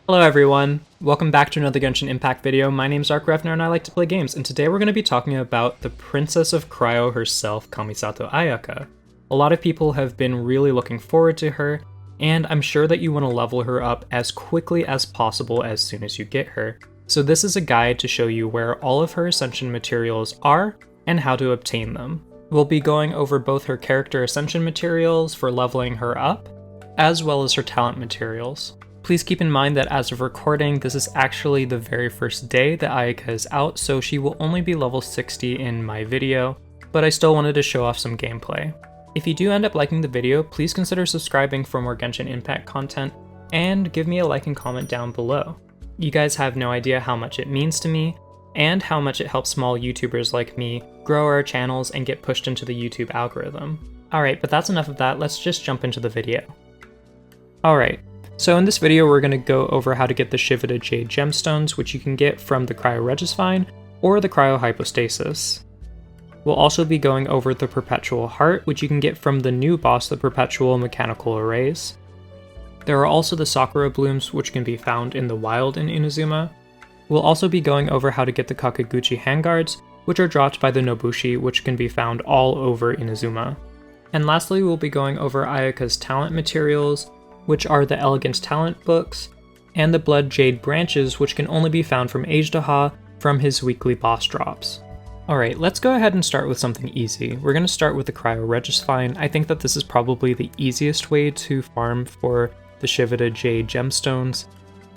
Hello everyone, welcome back to another Genshin Impact video. My name's ArcRevner and I like to play games, and today we're going to be talking about the Princess of Cryo herself, Kamisato Ayaka. A lot of people have been really looking forward to her, and I'm sure that you want to level her up as quickly as possible as soon as you get her. So this is a guide to show you where all of her Ascension materials are and how to obtain them. We'll be going over both her character Ascension materials for leveling her up, as well as her talent materials. Please keep in mind that as of recording, this is actually the very first day that Ayaka is out, so she will only be level 60 in my video, but I still wanted to show off some gameplay. If you do end up liking the video, please consider subscribing for more Genshin Impact content, and give me a like and comment down below. You guys have no idea how much it means to me, and how much it helps small YouTubers like me grow our channels and get pushed into the YouTube algorithm. Alright, but that's enough of that, let's just jump into the video. Alright, so in this video we're going to go over how to get the Shivida Jade Gemstones, which you can get from the Cryo Regisvine or the Cryo Hypostasis. We'll also be going over the Perpetual Heart, which you can get from the new boss, the Perpetual Mechanical Arrays. There are also the Sakura Blooms, which can be found in the wild in Inazuma. We'll also be going over how to get the Kageuchi Handguards, which are dropped by the Nobushi, which can be found all over Inazuma. And lastly, we'll be going over Ayaka's talent materials, which are the Elegance Talent books, and the Bloodjade Branches, which can only be found from Ajdaha from his weekly boss drops. Alright, let's go ahead and start with something easy. We're going to start with the Cryo Regisvine. I think that this is probably the easiest way to farm for the Shivida Jade Gemstones.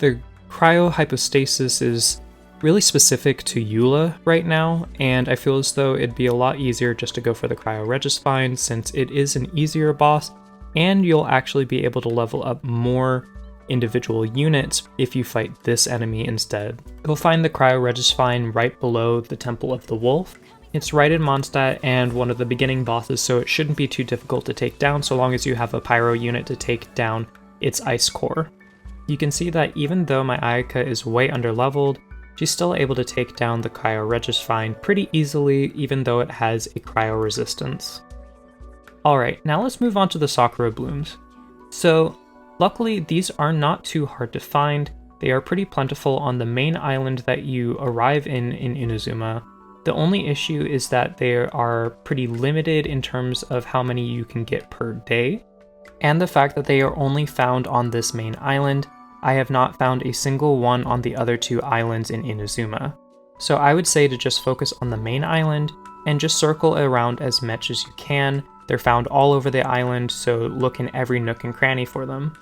The Cryo Hypostasis is really specific to Eula right now, and I feel as though it'd be a lot easier just to go for the Cryo Regisvine since it is an easier boss, and you'll actually be able to level up more individual units if you fight this enemy instead. You'll find the Cryo Regisvine right below the Temple of the Wolf. It's right in Mondstadt and one of the beginning bosses, so it shouldn't be too difficult to take down so long as you have a Pyro unit to take down its Ice Core. You can see that even though my Ayaka is way underleveled, she's still able to take down the Cryo Regisvine pretty easily even though it has a Cryo resistance. Alright, now let's move on to the Sakura Blooms. So, luckily these are not too hard to find. They are pretty plentiful on the main island that you arrive in Inazuma. The only issue is that they are pretty limited in terms of how many you can get per day, and the fact that they are only found on this main island. I have not found a single one on the other two islands in Inazuma. So I would say to just focus on the main island and just circle around as much as you can. They're found all over the island, so look in every nook and cranny for them.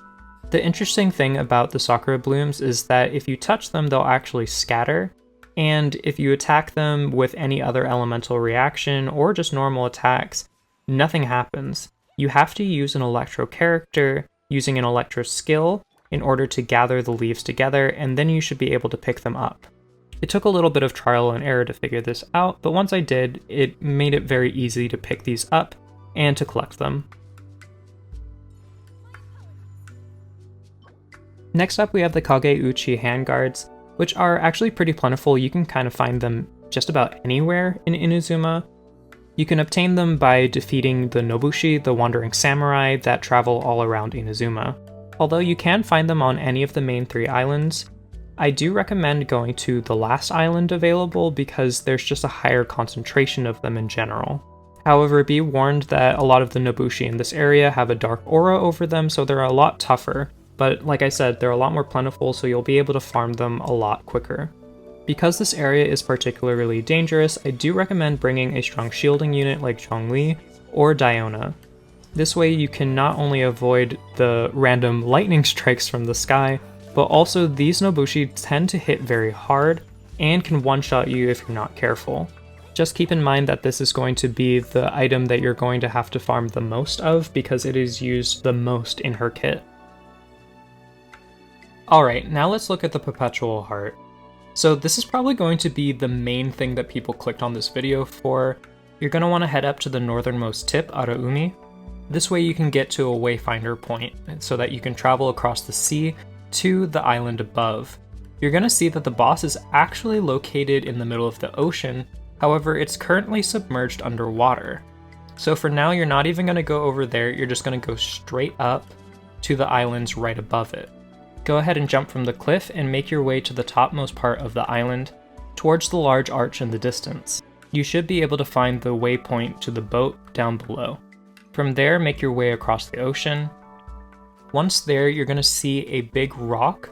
The interesting thing about the Sakura Blooms is that if you touch them, they'll actually scatter, and if you attack them with any other elemental reaction or just normal attacks, nothing happens. You have to use an Electro character using an Electro skill in order to gather the leaves together, and then you should be able to pick them up. It took a little bit of trial and error to figure this out, but once I did, it made it very easy to pick these up and to collect them. Next up we have the Kageuchi Handguards, which are actually pretty plentiful. You can kind of find them just about anywhere in Inazuma. You can obtain them by defeating the Nobushi, the Wandering Samurai, that travel all around Inazuma. Although you can find them on any of the main 3 islands, I do recommend going to the last island available because there's just a higher concentration of them in general. However, be warned that a lot of the Nobushi in this area have a dark aura over them, so they're a lot tougher, but like I said, they're a lot more plentiful, so you'll be able to farm them a lot quicker. Because this area is particularly dangerous, I do recommend bringing a strong shielding unit like Zhongli or Diona. This way you can not only avoid the random lightning strikes from the sky, but also these Nobushi tend to hit very hard and can one-shot you if you're not careful. Just keep in mind that this is going to be the item that you're going to have to farm the most of because it is used the most in her kit. Alright, now let's look at the Perpetual Heart. So this is probably going to be the main thing that people clicked on this video for. You're going to want to head up to the northernmost tip, Araumi. This way you can get to a wayfinder point so that you can travel across the sea to the island above. You're going to see that the boss is actually located in the middle of the ocean, however it's currently submerged underwater. So for now you're not even going to go over there, you're just going to go straight up to the islands right above it. go ahead and jump from the cliff and make your way to the topmost part of the island, towards the large arch in the distance. You should be able to find the waypoint to the boat down below. From there, make your way across the ocean. Once there, you're going to see a big rock,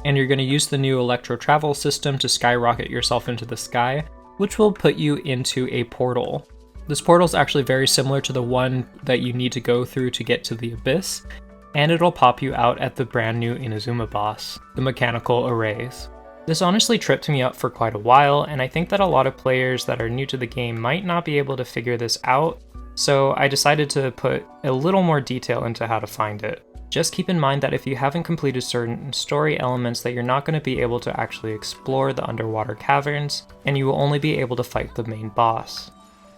and you're going to use the new electro travel system to skyrocket yourself into the sky, which will put you into a portal. This portal is actually very similar to the one that you need to go through to get to the abyss, and it'll pop you out at the brand new Inazuma boss, the mechanical arrays. This honestly tripped me up for quite a while, and I think that a lot of players that are new to the game might not be able to figure this out, so I decided to put a little more detail into how to find it. Just keep in mind that if you haven't completed certain story elements that you're not going to be able to actually explore the underwater caverns, and you will only be able to fight the main boss.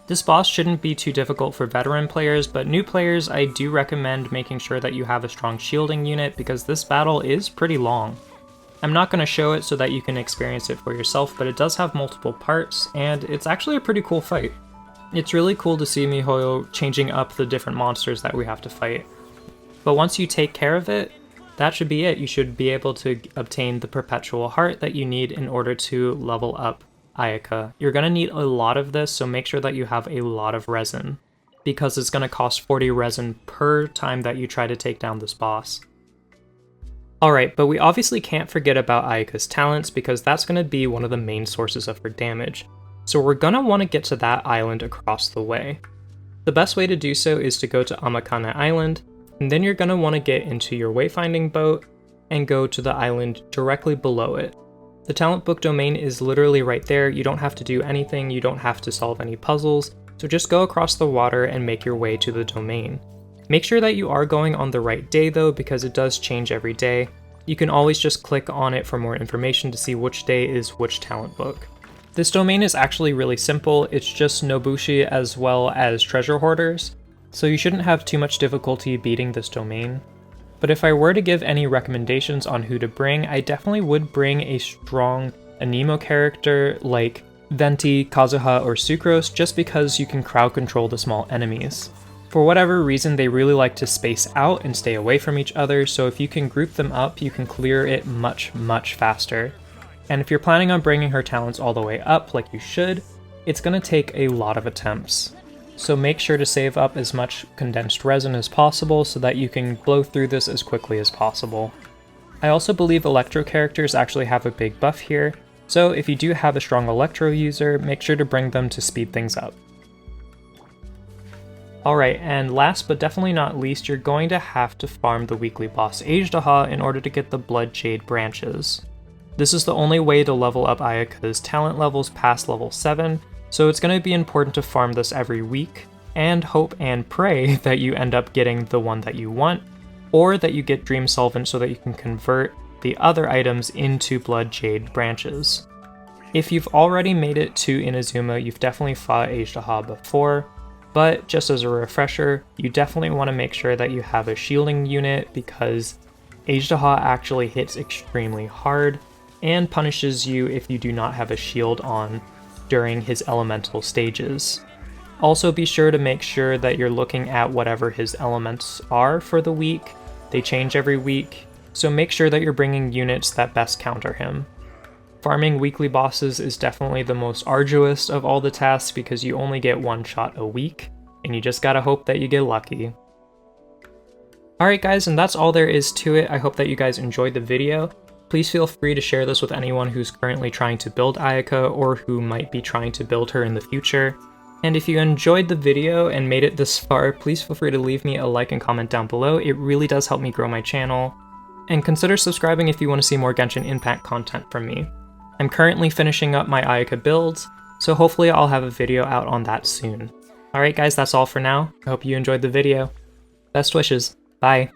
This boss shouldn't be too difficult for veteran players, but new players I do recommend making sure that you have a strong shielding unit because this battle is pretty long. I'm not going to show it so that you can experience it for yourself, but it does have multiple parts, and it's actually a pretty cool fight. It's really cool to see MiHoYo changing up the different monsters that we have to fight. But once you take care of it, that should be it. You should be able to obtain the Perpetual Heart that you need in order to level up Ayaka. You're going to need a lot of this, so make sure that you have a lot of resin, because it's going to cost 40 resin per time that you try to take down this boss. Alright, but we obviously can't forget about Ayaka's talents because that's going to be one of the main sources of her damage. So we're going to want to get to that island across the way. The best way to do so is to go to Amakana Island, and then you're going to want to get into your wayfinding boat and go to the island directly below it. The talent book domain is literally right there. You don't have to do anything, you don't have to solve any puzzles, so just go across the water and make your way to the domain. Make sure that you are going on the right day though, because it does change every day. You can always just click on it for more information to see which day is which talent book. This domain is actually really simple, it's just Nobushi as well as treasure hoarders, so you shouldn't have too much difficulty beating this domain. But if I were to give any recommendations on who to bring, I definitely would bring a strong Anemo character like Venti, Kazuha, or Sucrose just because you can crowd control the small enemies. For whatever reason, they really like to space out and stay away from each other, so if you can group them up, you can clear it much faster. And if you're planning on bringing her talents all the way up like you should, it's going to take a lot of attempts. So make sure to save up as much condensed resin as possible so that you can blow through this as quickly as possible. I also believe Electro characters actually have a big buff here, so if you do have a strong Electro user, make sure to bring them to speed things up. Alright, and last but definitely not least, you're going to have to farm the weekly boss Ajdaha in order to get the Bloodjade Branches. This is the only way to level up Ayaka's talent levels past level 7, so it's going to be important to farm this every week, and hope and pray that you end up getting the one that you want, or that you get Dream Solvent so that you can convert the other items into Bloodjade Branches. If you've already made it to Inazuma, you've definitely fought Ajdaha before, but just as a refresher, you definitely want to make sure that you have a shielding unit because Ajdaha actually hits extremely hard and punishes you if you do not have a shield on during his elemental stages. Also be sure to make sure that you're looking at whatever his elements are for the week. They change every week, so make sure that you're bringing units that best counter him. Farming weekly bosses is definitely the most arduous of all the tasks because you only get one shot a week, and you just gotta hope that you get lucky. Alright guys, and that's all there is to it. I hope that you guys enjoyed the video. Please feel free to share this with anyone who's currently trying to build Ayaka or who might be trying to build her in the future. And if you enjoyed the video and made it this far, please feel free to leave me a like and comment down below. It really does help me grow my channel. And consider subscribing if you want to see more Genshin Impact content from me. I'm currently finishing up my Ayaka builds, so hopefully I'll have a video out on that soon. Alright guys, that's all for now. I hope you enjoyed the video. Best wishes. Bye.